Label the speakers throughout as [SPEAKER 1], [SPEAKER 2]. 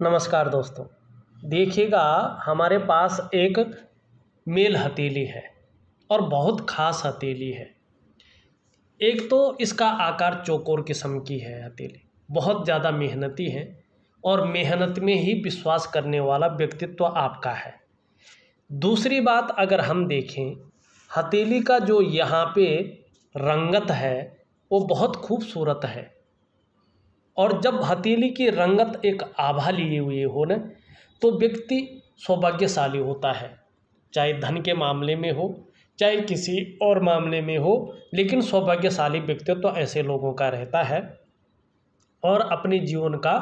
[SPEAKER 1] नमस्कार दोस्तों। देखिएगा, हमारे पास एक मेल हथेली है और बहुत ख़ास हथेली है। एक तो इसका आकार चौकोर किस्म की है हथेली, बहुत ज़्यादा मेहनती है और मेहनत में ही विश्वास करने वाला व्यक्तित्व आपका है। दूसरी बात अगर हम देखें, हथेली का जो यहाँ पे रंगत है वो बहुत खूबसूरत है। और जब हथेली की रंगत एक आभा लिए हुए हो न, तो व्यक्ति सौभाग्यशाली होता है, चाहे धन के मामले में हो चाहे किसी और मामले में हो। लेकिन सौभाग्यशाली व्यक्तित्व तो ऐसे लोगों का रहता है और अपने जीवन का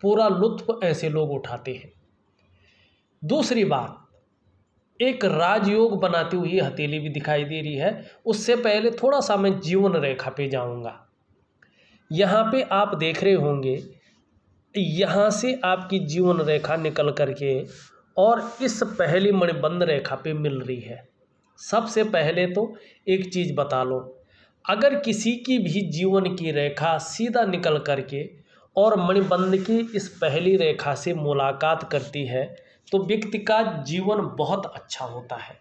[SPEAKER 1] पूरा लुत्फ ऐसे लोग उठाते हैं। दूसरी बात, एक राजयोग बनाती हुई हथेली भी दिखाई दे रही है। उससे पहले थोड़ा सा मैं जीवन रेखा पे जाऊंगा। यहाँ पे आप देख रहे होंगे, यहाँ से आपकी जीवन रेखा निकल करके और इस पहली मणिबंध रेखा पे मिल रही है। सबसे पहले तो एक चीज़ बता लो, अगर किसी की भी जीवन की रेखा सीधा निकल करके और मणिबंध की इस पहली रेखा से मुलाकात करती है तो व्यक्ति का जीवन बहुत अच्छा होता है,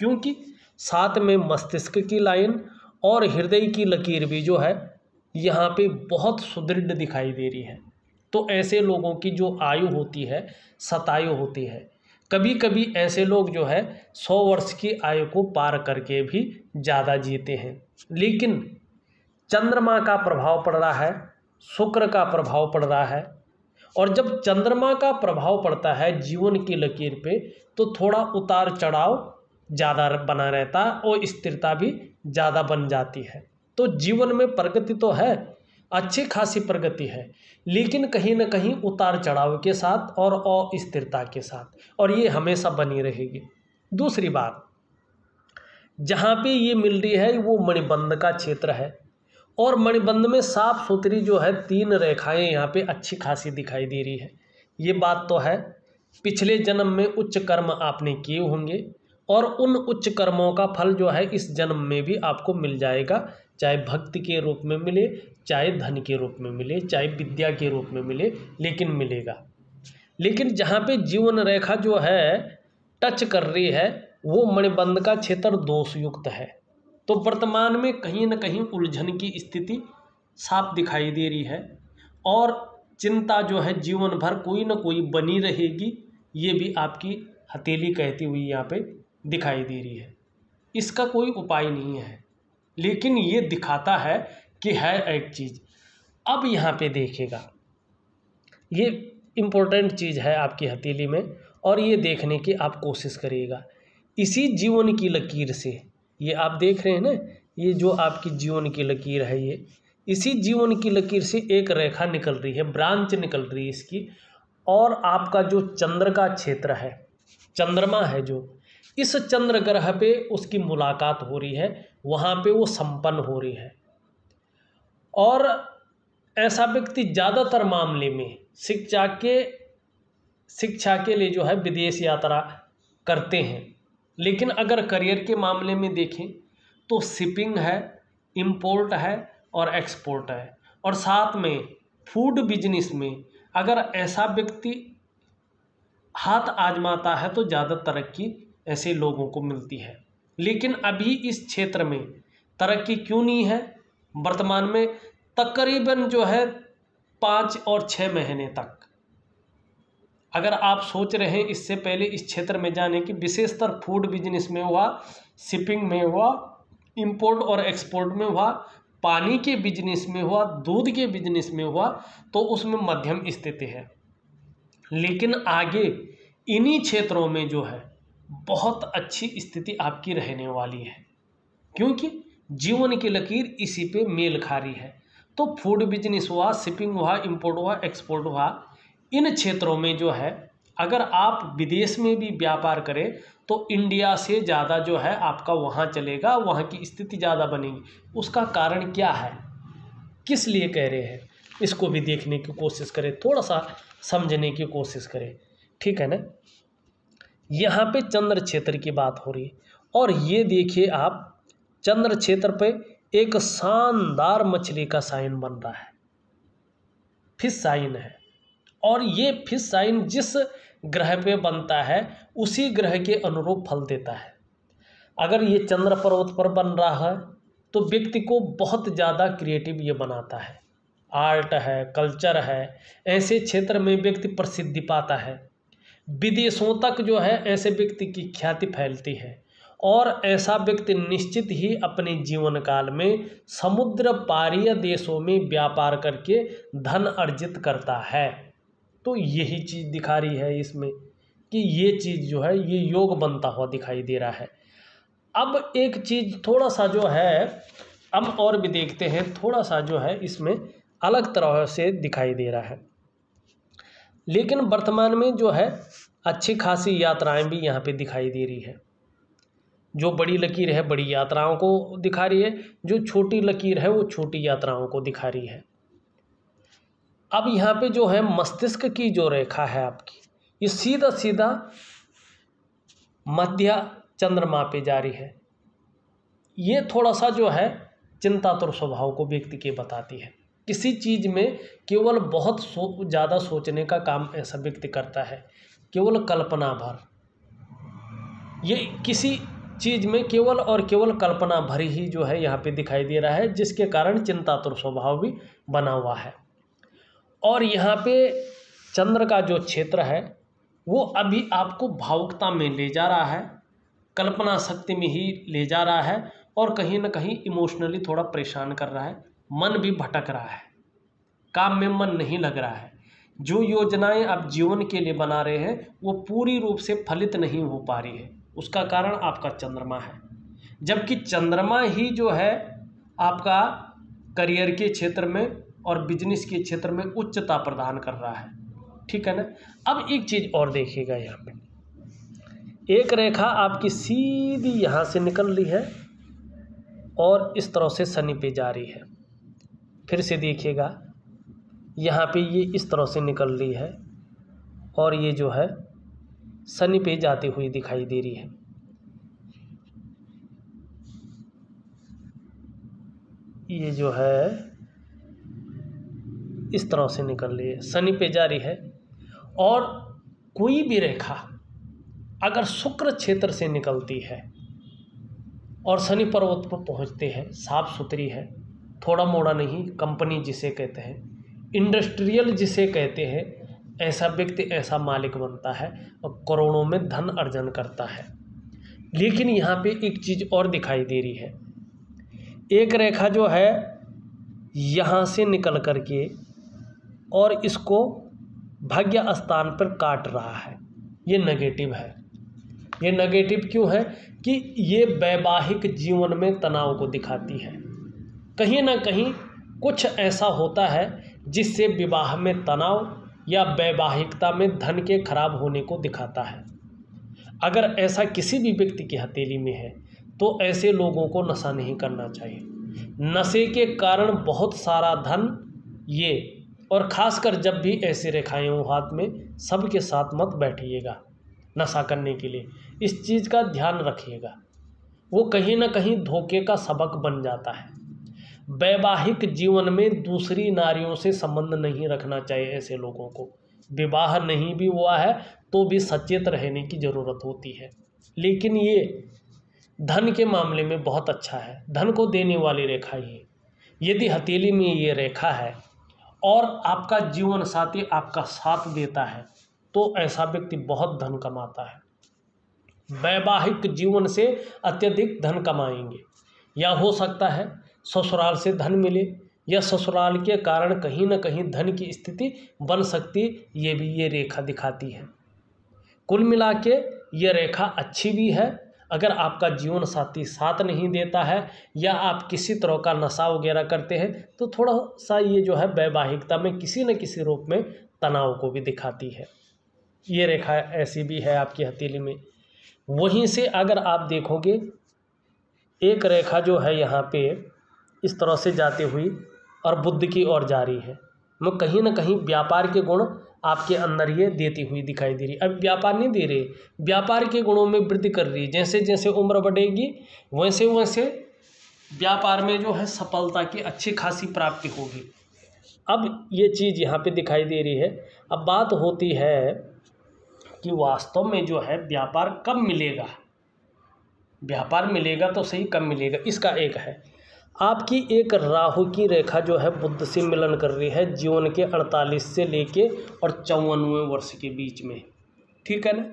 [SPEAKER 1] क्योंकि साथ में मस्तिष्क की लाइन और हृदय की लकीर भी जो है यहाँ पे बहुत सुदृढ़ दिखाई दे रही है। तो ऐसे लोगों की जो आयु होती है, शतायु होती है। कभी कभी ऐसे लोग जो है 100 वर्ष की आयु को पार करके भी ज़्यादा जीते हैं। लेकिन चंद्रमा का प्रभाव पड़ रहा है, शुक्र का प्रभाव पड़ रहा है, और जब चंद्रमा का प्रभाव पड़ता है जीवन की लकीर पे तो थोड़ा उतार चढ़ाव ज़्यादा बना रहता है और स्थिरता भी ज़्यादा बन जाती है। तो जीवन में प्रगति तो है, अच्छी खासी प्रगति है, लेकिन कहीं ना कहीं उतार चढ़ाव के साथ और अस्थिरता के साथ, और ये हमेशा बनी रहेगी। दूसरी बात, जहाँ पे ये मिल रही है वो मणिबंध का क्षेत्र है और मणिबंध में साफ सुथरी जो है 3 रेखाएं यहाँ पे अच्छी खासी दिखाई दे रही है। ये बात तो है, पिछले जन्म में उच्च कर्म आपने किए होंगे और उन उच्च कर्मों का फल जो है इस जन्म में भी आपको मिल जाएगा, चाहे भक्ति के रूप में मिले, चाहे धन के रूप में मिले, चाहे विद्या के रूप में मिले, लेकिन मिलेगा। लेकिन जहाँ पे जीवन रेखा जो है टच कर रही है वो मणिबंध का क्षेत्र दोषयुक्त है। तो वर्तमान में कहीं ना कहीं उलझन की स्थिति साफ दिखाई दे रही है और चिंता जो है जीवन भर कोई ना कोई बनी रहेगी। ये भी आपकी हथेली कहती हुई यहाँ पे दिखाई दे रही है। इसका कोई उपाय नहीं है, लेकिन ये दिखाता है कि है एक चीज़। अब यहाँ पे देखिएगा, ये इम्पोर्टेंट चीज़ है आपकी हथेली में और ये देखने की आप कोशिश करिएगा। इसी जीवन की लकीर से, ये आप देख रहे हैं ना, ये जो आपकी जीवन की लकीर है, ये इसी जीवन की लकीर से एक रेखा निकल रही है, ब्रांच निकल रही है इसकी। और आपका जो चंद्र का क्षेत्र है, चंद्रमा है, जो इस चंद्र ग्रह पे उसकी मुलाकात हो रही है, वहाँ पे वो संपन्न हो रही है। और ऐसा व्यक्ति ज़्यादातर मामले में शिक्षा के लिए जो है विदेश यात्रा करते हैं। लेकिन अगर करियर के मामले में देखें तो शिपिंग है, इंपोर्ट है और एक्सपोर्ट है, और साथ में फूड बिजनेस में अगर ऐसा व्यक्ति हाथ आजमाता है तो ज़्यादा तरक्की ऐसे लोगों को मिलती है। लेकिन अभी इस क्षेत्र में तरक्की क्यों नहीं है? वर्तमान में तकरीबन जो है 5 और 6 महीने तक, अगर आप सोच रहे हैं इससे पहले इस क्षेत्र में जाने की, विशेषतर फूड बिजनेस में हुआ, शिपिंग में हुआ, इंपोर्ट और एक्सपोर्ट में हुआ, पानी के बिजनेस में हुआ, दूध के बिजनेस में हुआ, तो उसमें मध्यम स्थिति है। लेकिन आगे इन्हीं क्षेत्रों में जो है बहुत अच्छी स्थिति आपकी रहने वाली है, क्योंकि जीवन की लकीर इसी पे मेल खा रही है। तो फूड बिजनेस हुआ, शिपिंग हुआ, इंपोर्ट हुआ, एक्सपोर्ट हुआ, इन क्षेत्रों में जो है अगर आप विदेश में भी व्यापार करें तो इंडिया से ज़्यादा जो है आपका वहाँ चलेगा, वहाँ की स्थिति ज़्यादा बनेगी। उसका कारण क्या है, किस लिए कह रहे हैं, इसको भी देखने की कोशिश करें, थोड़ा सा समझने की कोशिश करें, ठीक है ना। यहाँ पे चंद्र क्षेत्र की बात हो रही है और ये देखिए आप, चंद्र क्षेत्र पे एक शानदार मछली का साइन बन रहा है, फिश साइन है। और ये फिश साइन जिस ग्रह पे बनता है उसी ग्रह के अनुरूप फल देता है। अगर ये चंद्र पर्वत पर बन रहा है तो व्यक्ति को बहुत ज़्यादा क्रिएटिव ये बनाता है, आर्ट है, कल्चर है, ऐसे क्षेत्र में व्यक्ति प्रसिद्धि पाता है। विदेशों तक जो है ऐसे व्यक्ति की ख्याति फैलती है और ऐसा व्यक्ति निश्चित ही अपने जीवन काल में समुद्र पारीय देशों में व्यापार करके धन अर्जित करता है। तो यही चीज़ दिखा रही है इसमें कि ये चीज़ जो है ये योग बनता हुआ दिखाई दे रहा है। अब एक चीज़ थोड़ा सा जो है हम और भी देखते हैं, थोड़ा सा जो है इसमें अलग तरह से दिखाई दे रहा है। लेकिन वर्तमान में जो है अच्छी खासी यात्राएं भी यहाँ पे दिखाई दे रही है। जो बड़ी लकीर है बड़ी यात्राओं को दिखा रही है, जो छोटी लकीर है वो छोटी यात्राओं को दिखा रही है। अब यहाँ पे जो है मस्तिष्क की जो रेखा है आपकी, ये सीधा सीधा मध्य चंद्रमा पे जारी है। ये थोड़ा सा जो है चिंतातुर स्वभाव को व्यक्ति के बताती है। किसी चीज़ में केवल बहुत ज़्यादा सोचने का काम ऐसा व्यक्ति करता है, केवल कल्पना भर। ये किसी चीज़ में केवल और केवल कल्पना भरी ही जो है यहाँ पे दिखाई दे रहा है, जिसके कारण चिंतातुर स्वभाव भी बना हुआ है। और यहाँ पे चंद्र का जो क्षेत्र है वो अभी आपको भावुकता में ले जा रहा है, कल्पना शक्ति में ही ले जा रहा है और कहीं ना कहीं इमोशनली थोड़ा परेशान कर रहा है। मन भी भटक रहा है, काम में मन नहीं लग रहा है। जो योजनाएं आप जीवन के लिए बना रहे हैं वो पूरी रूप से फलित नहीं हो पा रही है, उसका कारण आपका चंद्रमा है। जबकि चंद्रमा ही जो है आपका करियर के क्षेत्र में और बिजनेस के क्षेत्र में उच्चता प्रदान कर रहा है, ठीक है ना। अब एक चीज़ और देखिएगा, यहाँ पे एक रेखा आपकी सीधी यहाँ से निकल रही है और इस तरह से शनि पे जा रही है। फिर से देखिएगा, यहाँ पे ये इस तरह से निकल रही है और ये जो है शनि पे जाती हुई दिखाई दे रही है। ये जो है इस तरह से निकल रही है, शनि पे जा रही है। और कोई भी रेखा अगर शुक्र क्षेत्र से निकलती है और शनि पर्वत पर पहुंचते हैं, साफ सुथरी है, थोड़ा मोड़ा नहीं, कंपनी जिसे कहते हैं, इंडस्ट्रियल जिसे कहते हैं, ऐसा व्यक्ति ऐसा मालिक बनता है और करोड़ों में धन अर्जन करता है। लेकिन यहाँ पे एक चीज़ और दिखाई दे रही है, एक रेखा जो है यहाँ से निकल करके और इसको भाग्य स्थान पर काट रहा है। ये नेगेटिव है। ये नेगेटिव क्यों है कि ये वैवाहिक जीवन में तनाव को दिखाती है। कहीं ना कहीं कुछ ऐसा होता है जिससे विवाह में तनाव या वैवाहिकता में धन के खराब होने को दिखाता है। अगर ऐसा किसी भी व्यक्ति की हथेली में है तो ऐसे लोगों को नशा नहीं करना चाहिए। नशे के कारण बहुत सारा धन ये, और ख़ासकर जब भी ऐसी रेखाएं हो हाथ में, सबके साथ मत बैठिएगा नशा करने के लिए। इस चीज़ का ध्यान रखिएगा, वो कहीं ना कहीं धोखे का सबक बन जाता है। वैवाहिक जीवन में दूसरी नारियों से संबंध नहीं रखना चाहिए ऐसे लोगों को। विवाह नहीं भी हुआ है तो भी सचेत रहने की ज़रूरत होती है। लेकिन ये धन के मामले में बहुत अच्छा है, धन को देने वाली रेखा ही है। यदि हथेली में ये रेखा है और आपका जीवन साथी आपका साथ देता है तो ऐसा व्यक्ति बहुत धन कमाता है। वैवाहिक जीवन से अत्यधिक धन कमाएंगे, या हो सकता है ससुराल से धन मिले, या ससुराल के कारण कहीं ना कहीं धन की स्थिति बन सकती, ये भी ये रेखा दिखाती है। कुल मिला के ये रेखा अच्छी भी है। अगर आपका जीवन साथी साथ नहीं देता है या आप किसी तरह का नशा वगैरह करते हैं तो थोड़ा सा ये जो है वैवाहिकता में किसी न किसी रूप में तनाव को भी दिखाती है। ये रेखा ऐसी भी है आपकी हथेली में। वहीं से अगर आप देखोगे एक रेखा जो है यहाँ पे इस तरह से जाती हुई और बुद्ध की ओर जा रही है, मैं कहीं ना कहीं व्यापार के गुण आपके अंदर ये देती हुई दिखाई दे रही। अब व्यापार नहीं दे रही, व्यापार के गुणों में वृद्धि कर रही है। जैसे जैसे उम्र बढ़ेगी वैसे वैसे व्यापार में जो है सफलता की अच्छी खासी प्राप्ति होगी। अब ये चीज़ यहाँ पे दिखाई दे रही है। अब बात होती है कि वास्तव में जो है व्यापार कब मिलेगा, व्यापार मिलेगा तो सही, कब मिलेगा। इसका एक है, आपकी एक राहु की रेखा जो है बुध से मिलन कर रही है जीवन के 48 से लेके और 54वें वर्ष के बीच में, ठीक है ना।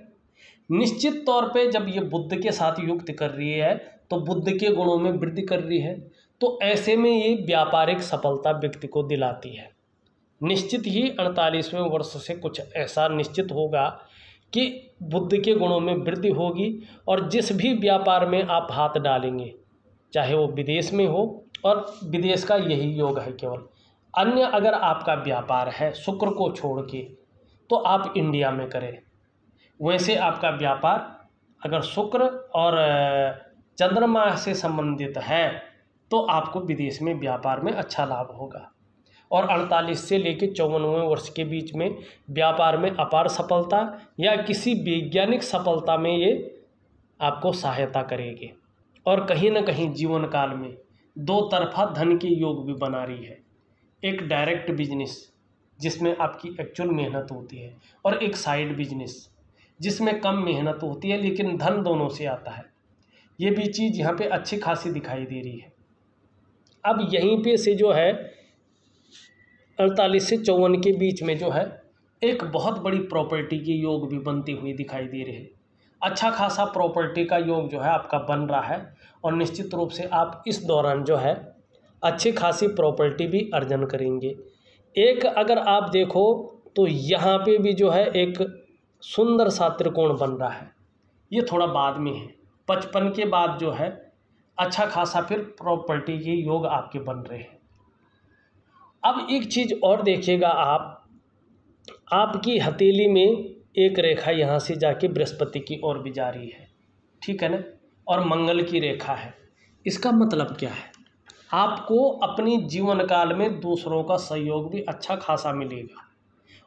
[SPEAKER 1] निश्चित तौर पे जब ये बुध के साथ युक्त कर रही है तो बुध के गुणों में वृद्धि कर रही है, तो ऐसे में ये व्यापारिक सफलता व्यक्ति को दिलाती है। निश्चित ही 48वें वर्ष से कुछ ऐसा निश्चित होगा कि बुध के गुणों में वृद्धि होगी, और जिस भी व्यापार में आप हाथ डालेंगे, चाहे वो विदेश में हो, और विदेश का यही योग है केवल, अन्य अगर आपका व्यापार है शुक्र को छोड़ के तो आप इंडिया में करें। वैसे आपका व्यापार अगर शुक्र और चंद्रमा से संबंधित है तो आपको विदेश में व्यापार में अच्छा लाभ होगा, और 48 से लेकर 54वें वर्ष के बीच में व्यापार में अपार सफलता या किसी वैज्ञानिक सफलता में ये आपको सहायता करेगी। और कहीं ना कहीं जीवन काल में दो तरफा धन के योग भी बना रही है, एक डायरेक्ट बिजनेस जिसमें आपकी एक्चुअल मेहनत होती है, और एक साइड बिजनेस जिसमें कम मेहनत होती है लेकिन धन दोनों से आता है। ये भी चीज़ यहाँ पे अच्छी खासी दिखाई दे रही है। अब यहीं पे से जो है 48 से 54 के बीच में जो है एक बहुत बड़ी प्रॉपर्टी की योग भी बनती हुई दिखाई दे रही है। अच्छा खासा प्रॉपर्टी का योग जो है आपका बन रहा है, और निश्चित रूप से आप इस दौरान जो है अच्छी खासी प्रॉपर्टी भी अर्जन करेंगे। एक अगर आप देखो तो यहाँ पे भी जो है एक सुंदर सा त्रिकोण बन रहा है, ये थोड़ा बाद में है, 55 के बाद जो है अच्छा खासा फिर प्रॉपर्टी के योग आपके बन रहे हैं। अब एक चीज़ और देखिएगा आप, आपकी हथेली में एक रेखा यहाँ से जाके बृहस्पति की ओर भी जा रही है, ठीक है ना, और मंगल की रेखा है। इसका मतलब क्या है, आपको अपनी जीवन काल में दूसरों का सहयोग भी अच्छा खासा मिलेगा,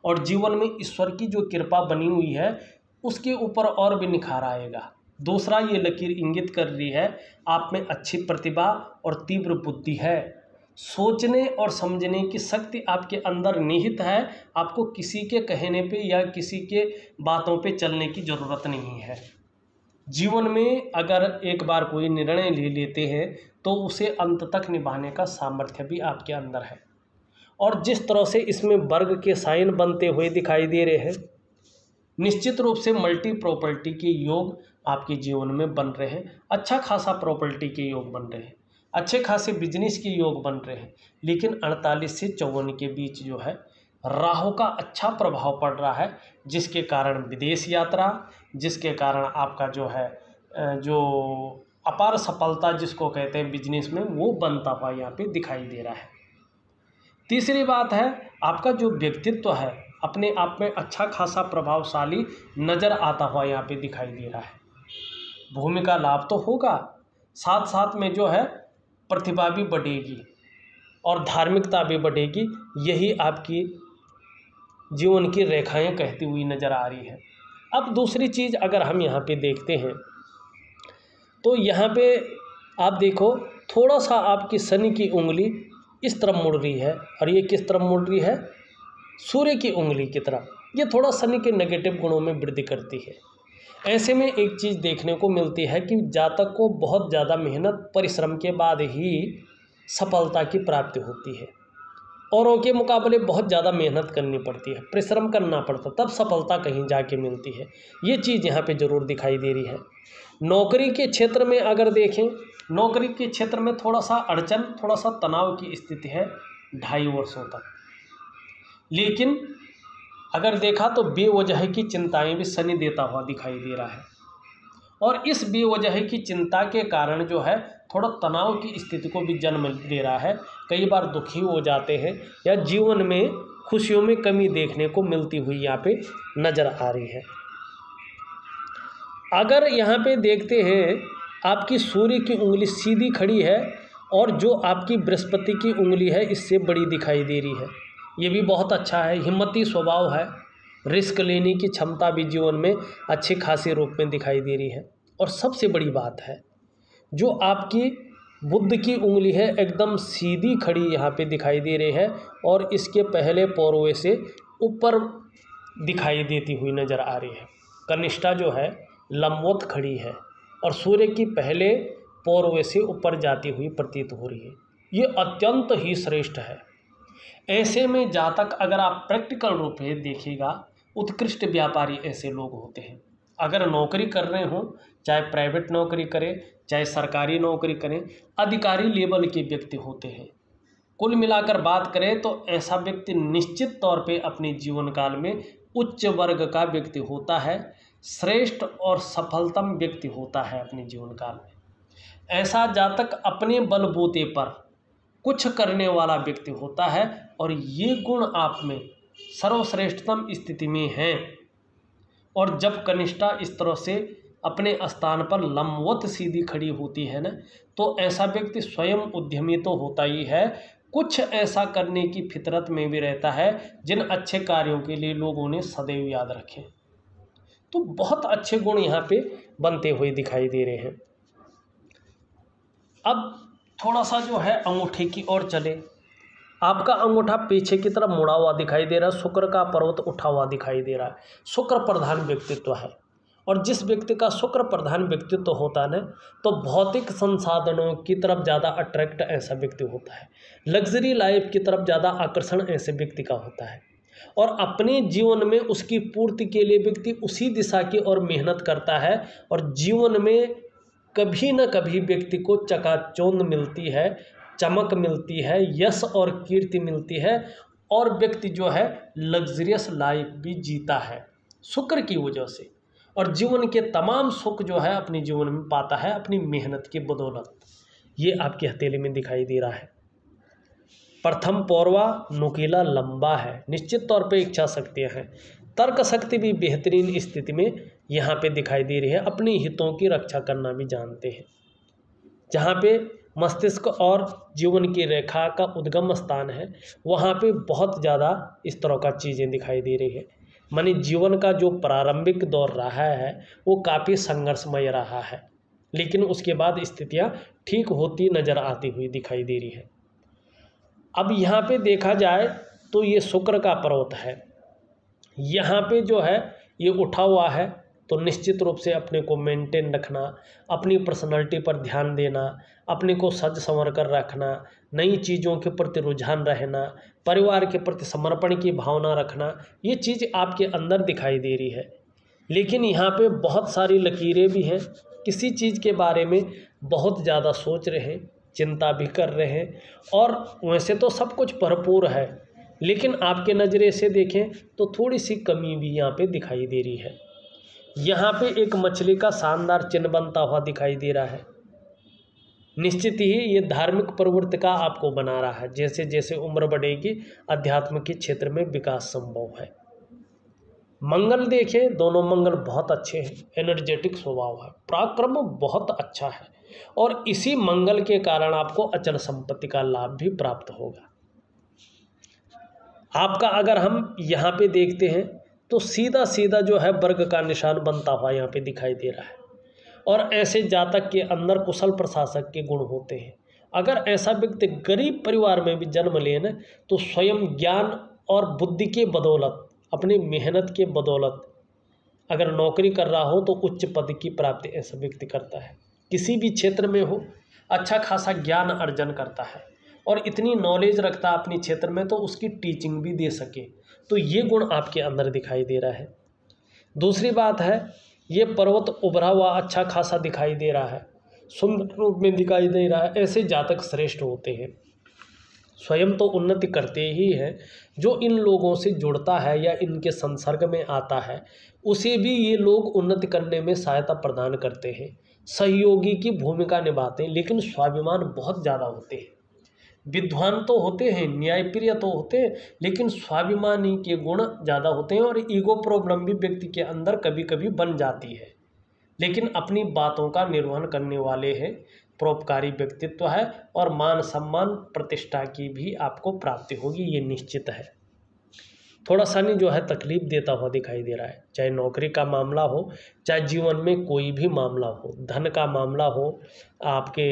[SPEAKER 1] और जीवन में ईश्वर की जो कृपा बनी हुई है उसके ऊपर और भी निखार आएगा। दूसरा, ये लकीर इंगित कर रही है आप में अच्छी प्रतिभा और तीव्र बुद्धि है, सोचने और समझने की शक्ति आपके अंदर निहित है। आपको किसी के कहने पे या किसी के बातों पे चलने की ज़रूरत नहीं है। जीवन में अगर एक बार कोई निर्णय ले लेते हैं तो उसे अंत तक निभाने का सामर्थ्य भी आपके अंदर है। और जिस तरह से इसमें वर्ग के साइन बनते हुए दिखाई दे रहे हैं, निश्चित रूप से मल्टी प्रॉपर्टी के योग आपके जीवन में बन रहे हैं। अच्छा खासा प्रॉपर्टी के योग बन रहे हैं, अच्छे खासे बिजनेस के योग बन रहे हैं। लेकिन 48 से 54 के बीच जो है राहु का अच्छा प्रभाव पड़ रहा है, जिसके कारण विदेश यात्रा, जिसके कारण आपका जो है जो अपार सफलता जिसको कहते हैं बिजनेस में, वो बनता हुआ यहाँ पे दिखाई दे रहा है। तीसरी बात है, आपका जो व्यक्तित्व है अपने आप में अच्छा खासा प्रभावशाली नज़र आता हुआ यहाँ पे दिखाई दे रहा है। भूमि का लाभ तो होगा, साथ साथ में जो है प्रतिभा भी बढ़ेगी और धार्मिकता भी बढ़ेगी। यही आपकी जीवन की रेखाएं कहती हुई नज़र आ रही है। अब दूसरी चीज़ अगर हम यहाँ पे देखते हैं तो यहाँ पे आप देखो थोड़ा सा आपकी शनि की उंगली इस तरफ मुड़ रही है, और ये किस तरफ मुड़ रही है, सूर्य की उंगली की तरफ। ये थोड़ा शनि के नेगेटिव गुणों में वृद्धि करती है। ऐसे में एक चीज़ देखने को मिलती है कि जातक को बहुत ज़्यादा मेहनत परिश्रम के बाद ही सफलता की प्राप्ति होती है। औरों के मुकाबले बहुत ज़्यादा मेहनत करनी पड़ती है, परिश्रम करना पड़ता, तब सफलता कहीं जाके मिलती है। ये चीज़ यहाँ पे ज़रूर दिखाई दे रही है। नौकरी के क्षेत्र में अगर देखें, नौकरी के क्षेत्र में थोड़ा सा अड़चन, थोड़ा सा तनाव की स्थिति है 2.5 वर्षों तक। लेकिन अगर देखा तो बेवजह की चिंताएं भी शनि देता हुआ दिखाई दे रहा है, और इस बेवजह की चिंता के कारण जो है थोड़ा तनाव की स्थिति को भी जन्म दे रहा है। कई बार दुखी हो जाते हैं या जीवन में खुशियों में कमी देखने को मिलती हुई यहाँ पे नज़र आ रही है। अगर यहाँ पे देखते हैं आपकी सूर्य की उंगली सीधी खड़ी है, और जो आपकी बृहस्पति की उंगली है इससे बड़ी दिखाई दे रही है। ये भी बहुत अच्छा है, हिम्मती स्वभाव है, रिस्क लेने की क्षमता भी जीवन में अच्छी खासी रूप में दिखाई दे रही है। और सबसे बड़ी बात है, जो आपकी बुद्ध की उंगली है एकदम सीधी खड़ी यहाँ पे दिखाई दे रही है और इसके पहले पौरवे से ऊपर दिखाई देती हुई नज़र आ रही है। कनिष्ठा जो है लंबवत खड़ी है और सूर्य की पहले पौरवे से ऊपर जाती हुई प्रतीत हो रही है। ये अत्यंत ही श्रेष्ठ है। ऐसे में जातक अगर आप प्रैक्टिकल रूप से देखिएगा, उत्कृष्ट व्यापारी ऐसे लोग होते हैं। अगर नौकरी कर रहे हों, चाहे प्राइवेट नौकरी करें चाहे सरकारी नौकरी करें, अधिकारी लेवल के व्यक्ति होते हैं। कुल मिलाकर बात करें तो ऐसा व्यक्ति निश्चित तौर पे अपने जीवन काल में उच्च वर्ग का व्यक्ति होता है, श्रेष्ठ और सफलतम व्यक्ति होता है अपने जीवन काल में। ऐसा जातक अपने बलबूते पर कुछ करने वाला व्यक्ति होता है और ये गुण आप में सर्वश्रेष्ठतम स्थिति में हैं। और जब कनिष्ठा इस तरह से अपने स्थान पर लंबवत सीधी खड़ी होती है ना, तो ऐसा व्यक्ति स्वयं उद्यमी तो होता ही है, कुछ ऐसा करने की फितरत में भी रहता है जिन अच्छे कार्यों के लिए लोग उन्हें सदैव याद रखें। तो बहुत अच्छे गुण यहाँ पे बनते हुए दिखाई दे रहे हैं। अब थोड़ा सा जो है अंगूठे की ओर चले। आपका अंगूठा पीछे की तरफ मुड़ा हुआ दिखाई दे रहा है, शुक्र का पर्वत उठा हुआ दिखाई दे रहा है। शुक्र प्रधान व्यक्तित्व है और जिस व्यक्ति का शुक्र प्रधान व्यक्तित्व होता है ना, तो भौतिक संसाधनों की तरफ ज़्यादा अट्रैक्ट ऐसा व्यक्ति होता है, लग्जरी लाइफ की तरफ ज़्यादा आकर्षण ऐसे व्यक्ति का होता है और अपने जीवन में उसकी पूर्ति के लिए व्यक्ति उसी दिशा की ओर मेहनत करता है और जीवन में कभी न कभी व्यक्ति को चकाचौंध मिलती है, चमक मिलती है, यश और कीर्ति मिलती है और व्यक्ति जो है लग्जरियस लाइफ भी जीता है शुक्र की वजह से और जीवन के तमाम सुख जो है अपने जीवन में पाता है अपनी मेहनत की बदौलत। ये आपकी हथेली में दिखाई दे रहा है। प्रथम पौरवा नुकीला लंबा है, निश्चित तौर पे इच्छा शक्तियाँ हैं, तर्क शक्ति भी बेहतरीन स्थिति में यहाँ पे दिखाई दे रही है, अपने हितों की रक्षा करना भी जानते हैं। जहाँ पे मस्तिष्क और जीवन की रेखा का उद्गम स्थान है, वहाँ पे बहुत ज़्यादा इस तरह का चीज़ें दिखाई दे रही है। मानी जीवन का जो प्रारंभिक दौर रहा है वो काफ़ी संघर्षमय रहा है, लेकिन उसके बाद स्थितियाँ ठीक होती नज़र आती हुई दिखाई दे रही है। अब यहाँ पे देखा जाए तो ये शुक्र का पर्वत है, यहाँ पे जो है ये उठा हुआ है, तो निश्चित रूप से अपने को मेंटेन रखना, अपनी पर्सनालिटी पर ध्यान देना, अपने को सज संवर कर रखना, नई चीज़ों के प्रति रुझान रहना, परिवार के प्रति समर्पण की भावना रखना, ये चीज़ आपके अंदर दिखाई दे रही है। लेकिन यहाँ पे बहुत सारी लकीरें भी हैं, किसी चीज़ के बारे में बहुत ज़्यादा सोच रहे हैं, चिंता भी कर रहे हैं और वैसे तो सब कुछ भरपूर है, लेकिन आपके नज़रे से देखें तो थोड़ी सी कमी भी यहाँ पे दिखाई दे रही है। यहाँ पे एक मछली का शानदार चिन्ह बनता हुआ दिखाई दे रहा है। निश्चित ही ये धार्मिक प्रवृत्ति का आपको बना रहा है, जैसे जैसे उम्र बढ़ेगी अध्यात्म के क्षेत्र में विकास संभव है। मंगल देखें, दोनों मंगल बहुत अच्छे हैं, एनर्जेटिक स्वभाव है, पराक्रम बहुत अच्छा है और इसी मंगल के कारण आपको अचल संपत्ति का लाभ भी प्राप्त होगा। आपका अगर हम यहाँ पे देखते हैं तो सीधा सीधा जो है वर्ग का निशान बनता हुआ यहाँ पे दिखाई दे रहा है और ऐसे जातक के अंदर कुशल प्रशासक के गुण होते हैं। अगर ऐसा व्यक्ति गरीब परिवार में भी जन्म ले न, तो स्वयं ज्ञान और बुद्धि के बदौलत, अपनी मेहनत के बदौलत अगर नौकरी कर रहा हो तो उच्च पद की प्राप्ति ऐसा व्यक्ति करता है। किसी भी क्षेत्र में हो अच्छा खासा ज्ञान अर्जन करता है और इतनी नॉलेज रखता है अपने क्षेत्र में तो उसकी टीचिंग भी दे सके, तो ये गुण आपके अंदर दिखाई दे रहा है। दूसरी बात है, ये पर्वत उभरा हुआ अच्छा खासा दिखाई दे रहा है, सुंदर रूप में दिखाई दे रहा है। ऐसे जातक श्रेष्ठ होते हैं, स्वयं तो उन्नति करते ही हैं, जो इन लोगों से जुड़ता है या इनके संसर्ग में आता है उसे भी ये लोग उन्नति करने में सहायता प्रदान करते हैं, सहयोगी की भूमिका निभाते हैं, लेकिन स्वाभिमान बहुत ज़्यादा होते हैं। विद्वान तो होते हैं, न्यायप्रिय तो होते हैं, लेकिन स्वाभिमानी के गुण ज़्यादा होते हैं और ईगो प्रॉब्लम भी व्यक्ति के अंदर कभी कभी बन जाती है। लेकिन अपनी बातों का निर्वहन करने वाले हैं, परोपकारी व्यक्तित्व है और मान सम्मान प्रतिष्ठा की भी आपको प्राप्ति होगी, ये निश्चित है। थोड़ा सा नहीं जो है तकलीफ देता हुआ दिखाई दे रहा है, चाहे नौकरी का मामला हो, चाहे जीवन में कोई भी मामला हो, धन का मामला हो, आपके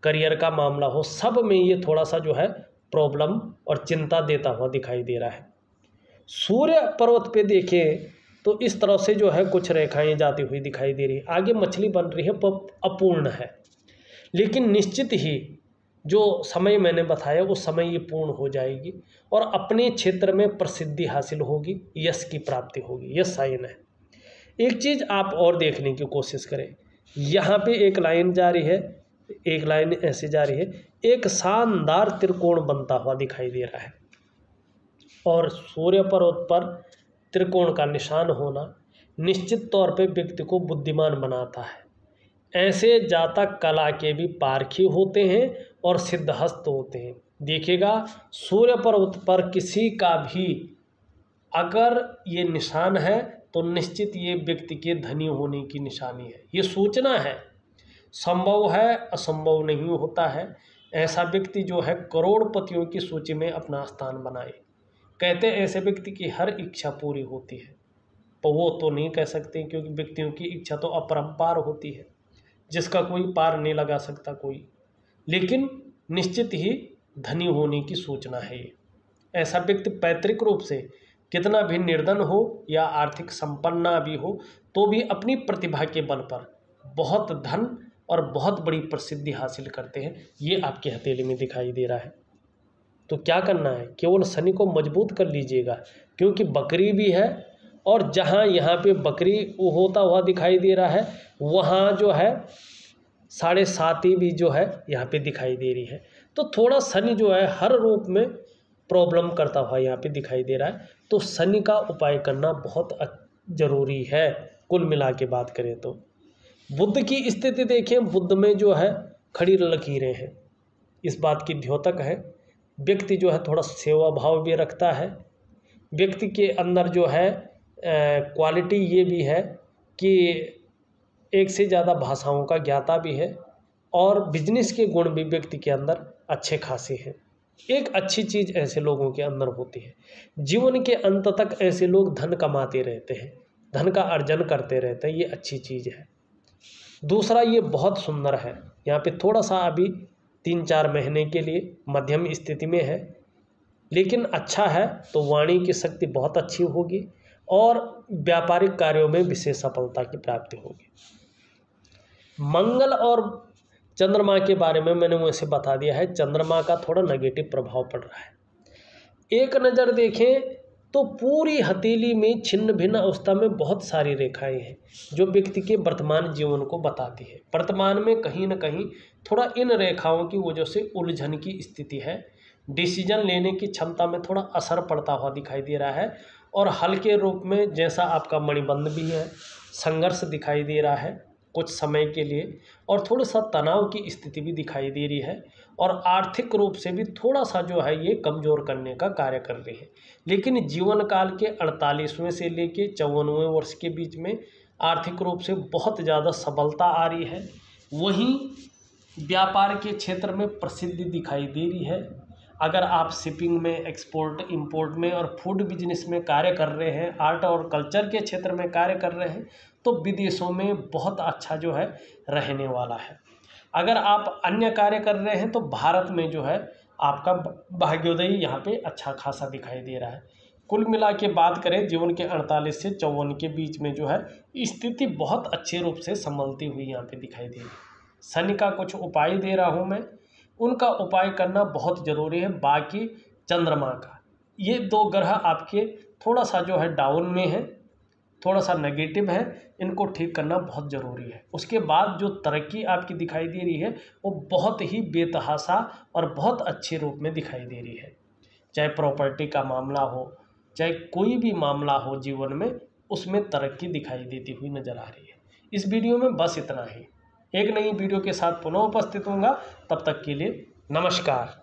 [SPEAKER 1] करियर का मामला हो, सब में ये थोड़ा सा जो है प्रॉब्लम और चिंता देता हुआ दिखाई दे रहा है। सूर्य पर्वत पे देखें तो इस तरह से जो है कुछ रेखाएं जाती हुई दिखाई दे रही है। आगे मछली बन रही है पर अपूर्ण है, लेकिन निश्चित ही जो समय मैंने बताया उस समय ये पूर्ण हो जाएगी और अपने क्षेत्र में प्रसिद्धि हासिल होगी, यश की प्राप्ति होगी। यह साइन है। एक चीज़ आप और देखने की कोशिश करें, यहाँ पे एक लाइन जा रही है, एक लाइन ऐसे जा रही है, एक शानदार त्रिकोण बनता हुआ दिखाई दे रहा है। और सूर्य पर्वत पर त्रिकोण का निशान होना निश्चित तौर पे व्यक्ति को बुद्धिमान बनाता है। ऐसे जातक कला के भी पारखी होते हैं और सिद्धहस्त होते हैं। देखिएगा सूर्य पर्वत पर किसी का भी अगर ये निशान है तो निश्चित ये व्यक्ति के धनी होने की निशानी है। ये सूचना है, संभव है, असंभव नहीं होता है। ऐसा व्यक्ति जो है करोड़पतियों की सूची में अपना स्थान बनाए। कहते हैं ऐसे व्यक्ति की हर इच्छा पूरी होती है, पर वो तो नहीं कह सकते क्योंकि व्यक्तियों की इच्छा तो अपरंपार होती है, जिसका कोई पार नहीं लगा सकता कोई। लेकिन निश्चित ही धनी होने की सूचना है ये। ऐसा व्यक्ति पैतृक रूप से कितना भी निर्धन हो या आर्थिक संपन्न भी हो तो भी अपनी प्रतिभा के बल पर बहुत धन और बहुत बड़ी प्रसिद्धि हासिल करते हैं। ये आपकी हथेली में दिखाई दे रहा है। तो क्या करना है, केवल शनि को मजबूत कर लीजिएगा, क्योंकि बकरी भी है और जहाँ यहाँ पे बकरी होता हुआ दिखाई दे रहा है वहाँ जो है 7.5 भी जो है यहाँ पे दिखाई दे रही है। तो थोड़ा शनि जो है हर रूप में प्रॉब्लम करता हुआ यहाँ पे दिखाई दे रहा है। तो शनि का उपाय करना बहुत ज़रूरी है। कुल मिला के बात करें तो बुध की स्थिति देखें, बुध में जो है खड़ी लकीरें हैं, इस बात की द्योतक है। व्यक्ति जो है थोड़ा सेवा भाव भी रखता है। व्यक्ति के अंदर जो है क्वालिटी ये भी है कि एक से ज़्यादा भाषाओं का ज्ञाता भी है और बिजनेस के गुण भी व्यक्ति के अंदर अच्छे खासे हैं। एक अच्छी चीज़ ऐसे लोगों के अंदर होती है, जीवन के अंत तक ऐसे लोग धन कमाते रहते हैं, धन का अर्जन करते रहते हैं। ये अच्छी चीज़ है। दूसरा, ये बहुत सुंदर है। यहाँ पे थोड़ा सा अभी 3-4 महीने के लिए मध्यम स्थिति में है, लेकिन अच्छा है। तो वाणी की शक्ति बहुत अच्छी होगी और व्यापारिक कार्यों में विशेष सफलता की प्राप्ति होगी। मंगल और चंद्रमा के बारे में मैंने वैसे बता दिया है। चंद्रमा का थोड़ा नेगेटिव प्रभाव पड़ रहा है। एक नज़र देखें तो पूरी हथेली में छिन्न भिन्न अवस्था में बहुत सारी रेखाएं हैं जो व्यक्ति के वर्तमान जीवन को बताती है। वर्तमान में कहीं ना कहीं थोड़ा इन रेखाओं की वजह से उलझन की स्थिति है। डिसीजन लेने की क्षमता में थोड़ा असर पड़ता हुआ दिखाई दे रहा है और हल्के रूप में जैसा आपका मणिबंध भी है, संघर्ष दिखाई दे रहा है कुछ समय के लिए और थोड़ा सा तनाव की स्थिति भी दिखाई दे रही है और आर्थिक रूप से भी थोड़ा सा जो है ये कमज़ोर करने का कार्य कर रही है। लेकिन जीवन काल के 48वें से लेके 54वें वर्ष के बीच में आर्थिक रूप से बहुत ज़्यादा सबलता आ रही है। वहीं व्यापार के क्षेत्र में प्रसिद्धि दिखाई दे रही है। अगर आप शिपिंग में, एक्सपोर्ट इंपोर्ट में और फूड बिजनेस में कार्य कर रहे हैं, आर्ट और कल्चर के क्षेत्र में कार्य कर रहे हैं, तो विदेशों में बहुत अच्छा जो है रहने वाला है। अगर आप अन्य कार्य कर रहे हैं तो भारत में जो है आपका भाग्योदय यहाँ पे अच्छा खासा दिखाई दे रहा है। कुल मिला के बात करें जीवन के 48 से 54 के बीच में जो है स्थिति बहुत अच्छे रूप से संभलती हुई यहाँ पे दिखाई दे रही है। शनि का कुछ उपाय दे रहा हूँ मैं, उनका उपाय करना बहुत ज़रूरी है। बाकी चंद्रमा का, ये 2 ग्रह आपके थोड़ा सा जो है डाउन में है, थोड़ा सा नेगेटिव है, इनको ठीक करना बहुत ज़रूरी है। उसके बाद जो तरक्की आपकी दिखाई दे रही है वो बहुत ही बेतहाशा और बहुत अच्छे रूप में दिखाई दे रही है। चाहे प्रॉपर्टी का मामला हो, चाहे कोई भी मामला हो जीवन में, उसमें तरक्की दिखाई देती हुई नज़र आ रही है। इस वीडियो में बस इतना ही। एक नई वीडियो के साथ पुनः उपस्थित होऊंगा, तब तक के लिए नमस्कार।